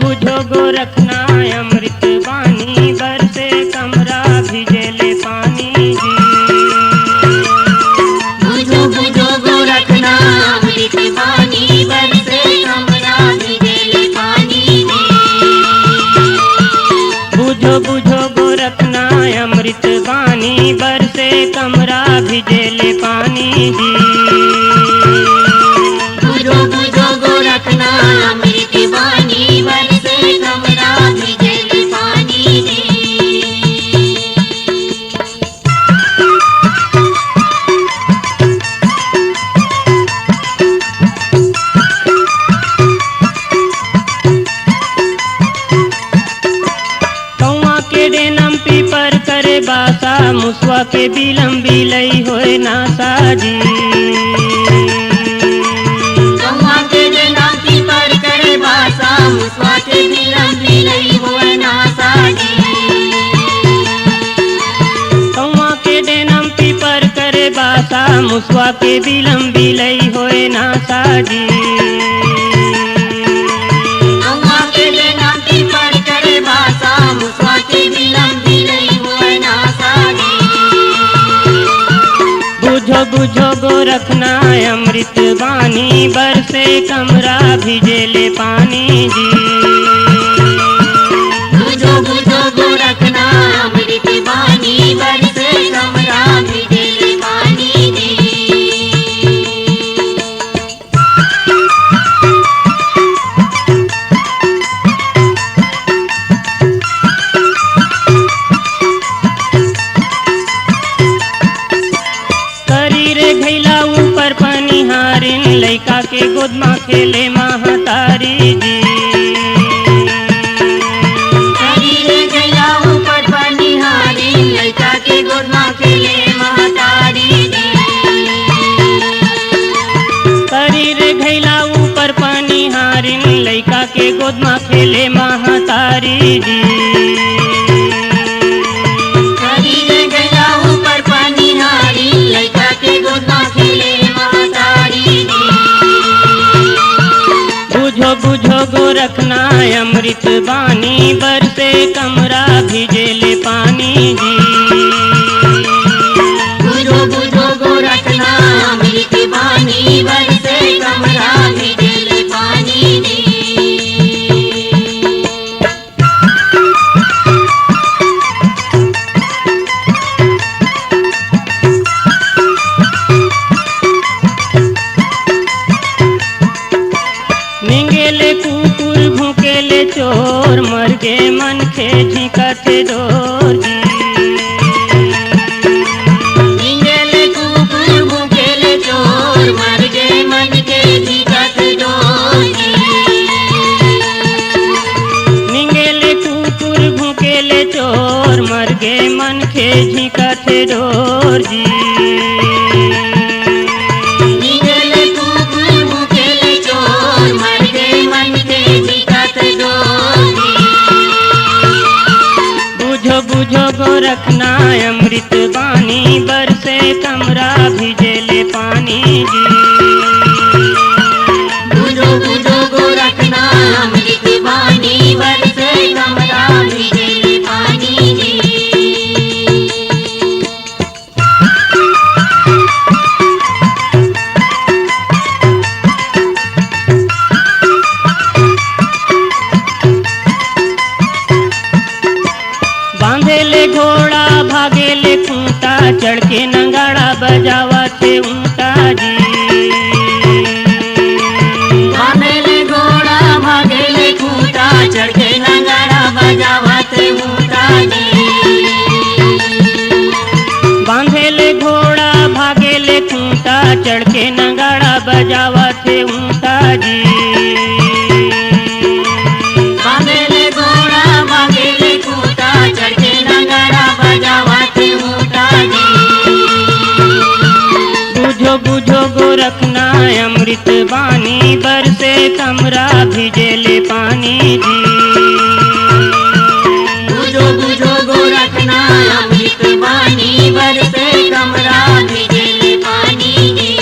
बुझो गोरखना अमृत बानी बरसे कमरा भिजेले पानी जी। बुझो बुझो गोरखना अमृत बानी बरसे कमरा भिजेले पानी जी। बुझो बुझो गोरखना अमृत बानी बरसे कमरा भिजेले पानी जी। बुझो बुझो गोरखना अमृत बानी बरसे कमरा भिजेले पानी जी। कौआ के डेनम पीपर करे बासा मुसवा के बिलम बिलई होए नासा जी। कौआ के डेनम पीपर करे बासा मुसवा के बिलम बिलई होए नासा जी। कौआ के डेनम पीपर करे बासा मुसवा के बिलम बिलई होए नासा जी। कौआ के डेनम पीपर करे बासा मुसवा के बिलम बिलई होए नासा जी। बुझो बुझो गोरखना अमृत बानी बरसे कमरा भिजेले पानी जी। बुझो बुझो गोरखना अमृत बानी बरसे कमरा भिजेले पानी जी। करी रे घैला ऊपर पनिहारिन लइका के गोदमा खेले महतारी जी। शरीरे गया ऊपर पनिहारी लइका के गोदमा खेले महतारी जी। करी रे घैला ऊपर पनिहारिन लइका के गोदमा खेले महतारी जी। शरीरे गया ऊपर पनिहारी लइका के गोदमा खेले महतारी जी। बुझो बुझो गोरखना अमृत बानी बरसे कमरा भिजेले पानी जी। बुझो बुझो गोरखना अमृत बानी बरसे कमरा भिजेले पानी जी। निंगेले कुकुर भूकेले चोर मर गे मन खे झिकते डोर जी। निंगेले कुकुर भूखेले चोर मर गे मन के झिकत डोर जी। निंगेले कुकुर भूकेले चोर मर गे मन खे झिकते डोर जी। निंगेले कुकुर भूखेले चोर मर गे मन के झिकत डोर जी। बुझो बुझो गोरखना अमृत बानी बरसे कमरा भिजेले पानी जी। बुझो बुझो गोरखना अमृत बानी बरसे कमरा भिजेले पानी जी। बांधेले घोड़ा भागेले खूंटा चढ़ के नंगाड़ा बजावा थे ऊंटा जी। भागेले घोड़ा भागेले खूंटा चढ़ के नगाड़ा बजावत ऊंटा जी। बांधेले घोड़ा भागेले खूंटा चढ़ के नंगाड़ा बजावा थे ऊंटा जी। भागेले घोड़ा भागेले खूंटा चढ़ के नगाड़ा बजावत ऊंटा जी। बुझो बुझो गोरखना अमृत बानी बरसे कमरा भिजेले पानी जी। बुझो बुझो गोरखना अमृत बानी बरसे कमरा भिजेले पानी जी।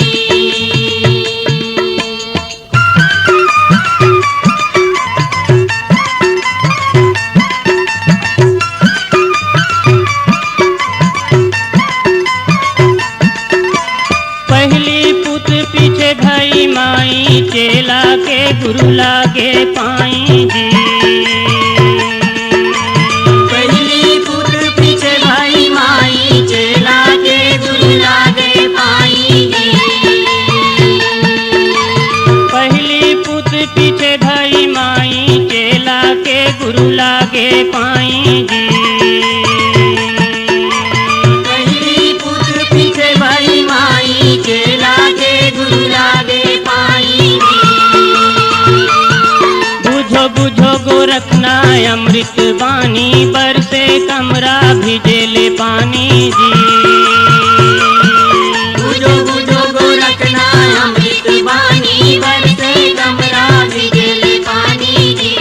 गुरु लागे पाई जी। पहली पुत्र पीछे भाई माई के लागे गुरु लागे पाई बुझो बुझो गोरखना अमृत बानी बरसे कमरा भिजेले पानी जी। बुझो बुझो गोरखना अमृत बानी बरसे कमरा भिजेले पानी जी।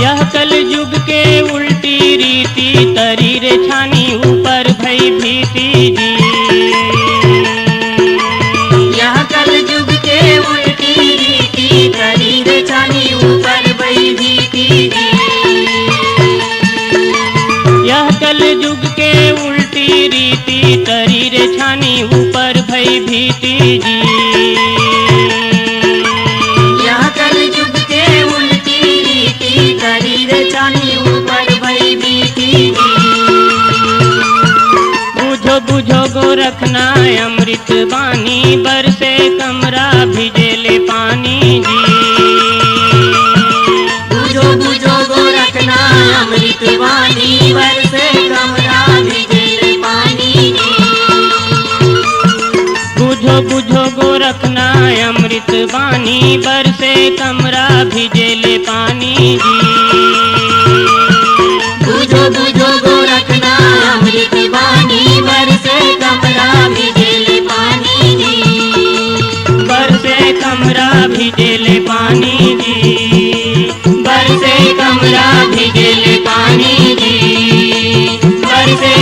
यह कल युग के उल्टी रीति तरी रे छानी ऊपर भई भीति जी। यह कल युग के उल्टी रीति तरी रे छानी ऊपर भई भीति जी। यह कल युग के उल्टी रीति तरी रे छानी ऊपर भई भीति जी। यह कल युग के उल्टी रीति तरी रे छानी ऊपर भई भीति जी। बुझो बुझो गोरखना अमृत बानी बरसे कमरा भिजेले पानी जी। बुझो बुझो गोरखना अमृत वाणी बरसे कमरा भिजेले पानी जी। बुझो बुझो गोरखना अमृत बानी बरसे कमरा भिजेले पानी जी। बुझो बुझो गोरखना अमृत वाणी बरसे कमरा भिजेले पानी जी। बरसे कमरा भिजेले पानी जी। बरसे कमरा भिजेले पानी जी। बरसे